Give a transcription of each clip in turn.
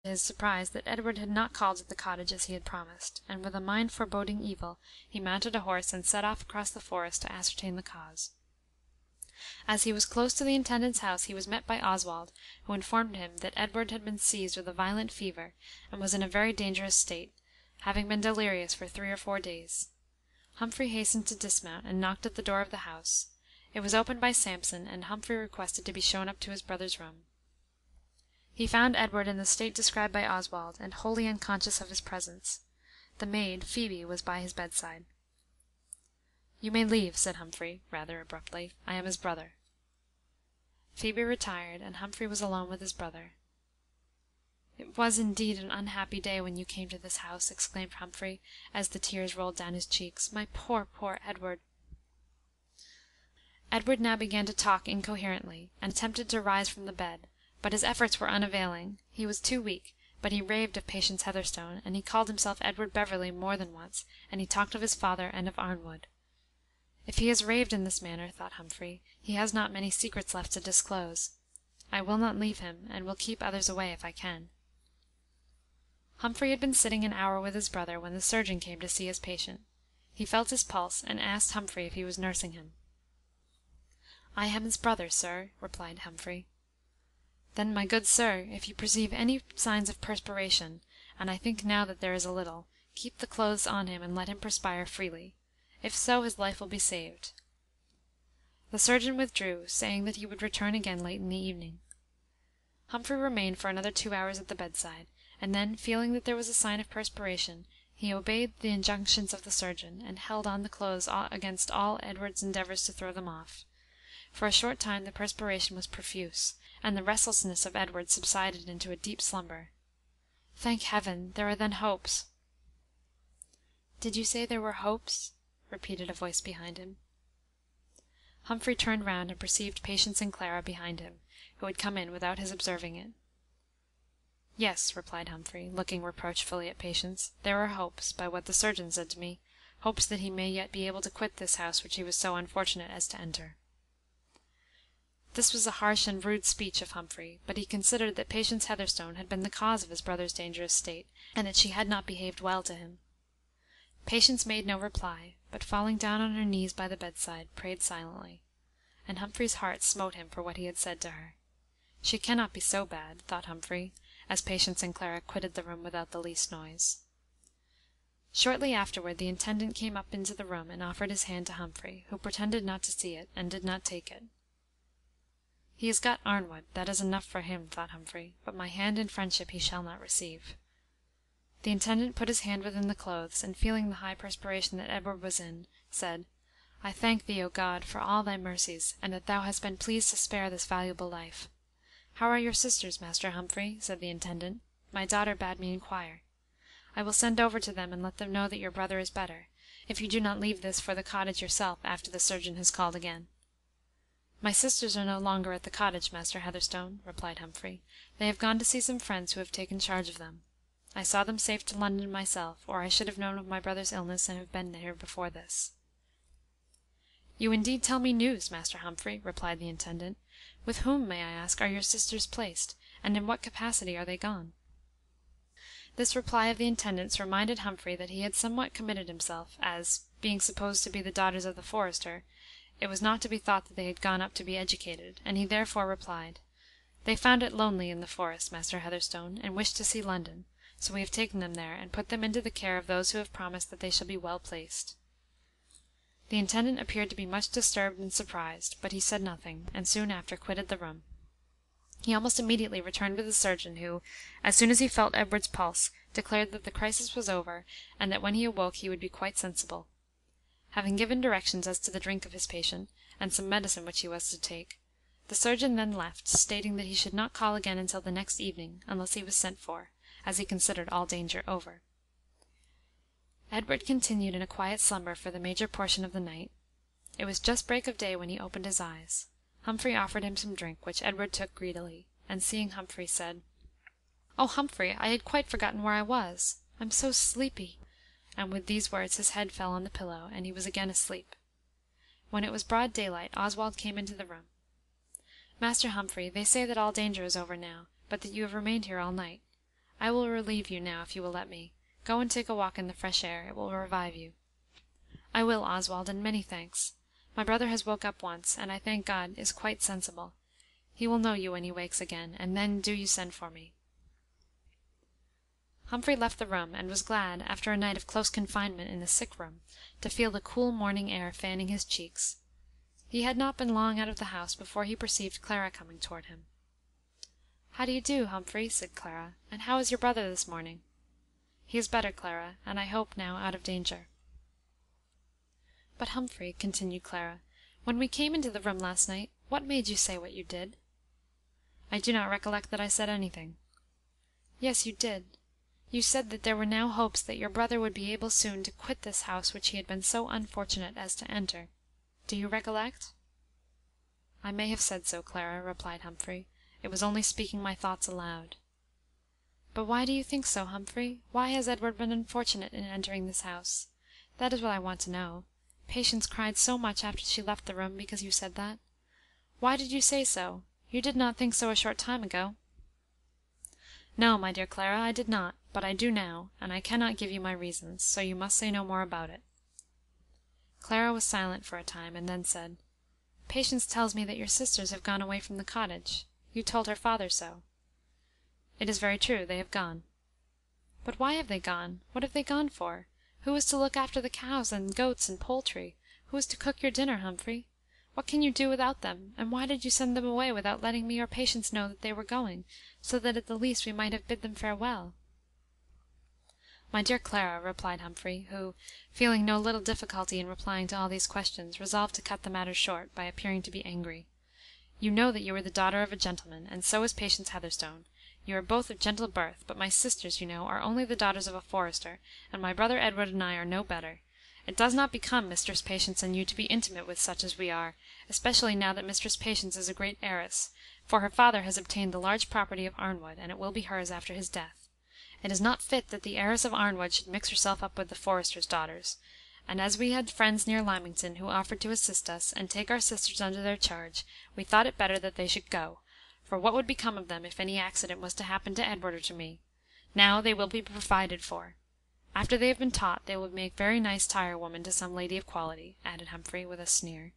his surprise that Edward had not called at the cottage as he had promised, and with a mind foreboding evil, he mounted a horse and set off across the forest to ascertain the cause. As he was close to the intendant's house, he was met by Oswald, who informed him that Edward had been seized with a violent fever, and was in a very dangerous state, having been delirious for 3 or 4 days. Humphrey hastened to dismount, and knocked at the door of the house. It was opened by Sampson, and Humphrey requested to be shown up to his brother's room. He found Edward in the state described by Oswald, and wholly unconscious of his presence. The maid, Phoebe, was by his bedside. "You may leave," said Humphrey, rather abruptly. "I am his brother." Phoebe retired, and Humphrey was alone with his brother. "It was indeed an unhappy day when you came to this house," exclaimed Humphrey, as the tears rolled down his cheeks. "My poor, poor Edward!" Edward now began to talk incoherently, and attempted to rise from the bed, but his efforts were unavailing. He was too weak, but he raved of Patience Heatherstone, and he called himself Edward Beverley more than once, and he talked of his father and of Arnwood. "If he has raved in this manner," thought Humphrey, "he has not many secrets left to disclose. I will not leave him, and will keep others away if I can." Humphrey had been sitting an hour with his brother when the surgeon came to see his patient. He felt his pulse, and asked Humphrey if he was nursing him. "I am his brother, sir," replied Humphrey. "Then, my good sir, if you perceive any signs of perspiration, and I think now that there is a little, keep the clothes on him and let him perspire freely. If so, his life will be saved." The surgeon withdrew, saying that he would return again late in the evening. Humphrey remained for another 2 hours at the bedside, and then, feeling that there was a sign of perspiration, he obeyed the injunctions of the surgeon, and held on the clothes against all Edward's endeavours to throw them off. For a short time the perspiration was profuse, and the restlessness of Edward subsided into a deep slumber. "Thank Heaven, there are then hopes." "Did you say there were hopes?" repeated a voice behind him. Humphrey turned round and perceived Patience and Clara behind him, who had come in without his observing it. "Yes," replied Humphrey, looking reproachfully at Patience, "there are hopes, by what the surgeon said to me, hopes that he may yet be able to quit this house which he was so unfortunate as to enter." This was a harsh and rude speech of Humphrey, but he considered that Patience Heatherstone had been the cause of his brother's dangerous state, and that she had not behaved well to him. Patience made no reply, but falling down on her knees by the bedside, prayed silently, and Humphrey's heart smote him for what he had said to her. She cannot be so bad, thought Humphrey, as Patience and Clara quitted the room without the least noise. Shortly afterward the intendant came up into the room and offered his hand to Humphrey, who pretended not to see it, and did not take it. "He has got Arnwood, that is enough for him," thought Humphrey, "but my hand in friendship he shall not receive." The intendant put his hand within the clothes, and feeling the high perspiration that Edward was in, said, "I thank thee, O God, for all thy mercies, and that thou hast been pleased to spare this valuable life. How are your sisters, Master Humphrey?" said the intendant. "My daughter bade me inquire. I will send over to them and let them know that your brother is better, if you do not leave this for the cottage yourself after the surgeon has called again." "My sisters are no longer at the cottage, Master Heatherstone," replied Humphrey. "They have gone to see some friends who have taken charge of them. I saw them safe to London myself, or I should have known of my brother's illness and have been here before this." "You indeed tell me news, Master Humphrey," replied the intendant. "With whom, may I ask, are your sisters placed, and in what capacity are they gone?" This reply of the intendant's reminded Humphrey that he had somewhat committed himself, as, being supposed to be the daughters of the forester, it was not to be thought that they had gone up to be educated, and he therefore replied, "They found it lonely in the forest, Master Heatherstone, and wished to see London, so we have taken them there, and put them into the care of those who have promised that they shall be well placed." The intendant appeared to be much disturbed and surprised, but he said nothing, and soon after quitted the room. He almost immediately returned with the surgeon, who, as soon as he felt Edward's pulse, declared that the crisis was over, and that when he awoke he would be quite sensible. Having given directions as to the drink of his patient, and some medicine which he was to take, the surgeon then left, stating that he should not call again until the next evening, unless he was sent for, as he considered all danger over. Edward continued in a quiet slumber for the major portion of the night. It was just break of day when he opened his eyes. Humphrey offered him some drink, which Edward took greedily, and seeing Humphrey, said, "Oh, Humphrey, I had quite forgotten where I was. I'm so sleepy." And with these words his head fell on the pillow, and he was again asleep. When it was broad daylight, Oswald came into the room. "Master Humphrey, they say that all danger is over now, but that you have remained here all night. I will relieve you now, if you will let me. Go and take a walk in the fresh air. It will revive you." "I will, Oswald, and many thanks. My brother has woke up once, and I thank God is quite sensible. He will know you when he wakes again, and then do you send for me." Humphrey left the room, and was glad, after a night of close confinement in the sick room, to feel the cool morning air fanning his cheeks. He had not been long out of the house before he perceived Clara coming toward him. "How do you do, Humphrey?" said Clara, "and how is your brother this morning?" "He is better, Clara, and I hope now out of danger." "But, Humphrey," continued Clara, "when we came into the room last night, what made you say what you did?" "I do not recollect that I said anything." "Yes, you did. You said that there were now hopes that your brother would be able soon to quit this house which he had been so unfortunate as to enter. Do you recollect?" "I may have said so, Clara," replied Humphrey. "It was only speaking my thoughts aloud." "But why do you think so, Humphrey? Why has Edward been unfortunate in entering this house? That is what I want to know. Patience cried so much after she left the room because you said that. Why did you say so? You did not think so a short time ago." "No, my dear Clara, I did not, but I do now, and I cannot give you my reasons, so you must say no more about it." Clara was silent for a time, and then said, "Patience tells me that your sisters have gone away from the cottage. You told her father so." "It is very true, they have gone." "But why have they gone? What have they gone for? Who is to look after the cows and goats and poultry? Who is to cook your dinner, Humphrey? What can you do without them? And why did you send them away without letting me or Patience know that they were going, so that at the least we might have bid them farewell?" "My dear Clara," replied Humphrey, who, feeling no little difficulty in replying to all these questions, resolved to cut the matter short, by appearing to be angry, "you know that you are the daughter of a gentleman, and so is Patience Heatherstone. You are both of gentle birth, but my sisters, you know, are only the daughters of a forester, and my brother Edward and I are no better. It does not become Mistress Patience and you to be intimate with such as we are, especially now that Mistress Patience is a great heiress, for her father has obtained the large property of Arnwood, and it will be hers after his death. It is not fit that the heiress of Arnwood should mix herself up with the forester's daughters; and as we had friends near Lymington who offered to assist us, and take our sisters under their charge, we thought it better that they should go, for what would become of them if any accident was to happen to Edward or to me? Now they will be provided for. After they have been taught, they will make very nice tire-women to some lady of quality," added Humphrey, with a sneer.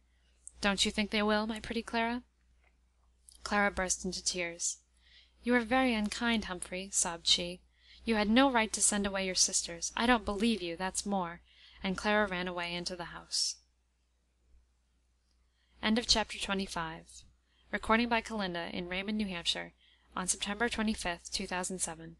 "Don't you think they will, my pretty Clara?" Clara burst into tears. "You are very unkind, Humphrey," sobbed she. "You had no right to send away your sisters. I don't believe you, that's more," and Clara ran away into the house. Chapter 25. Recording by Kalinda in Raymond, New Hampshire, on September 25th, 2007.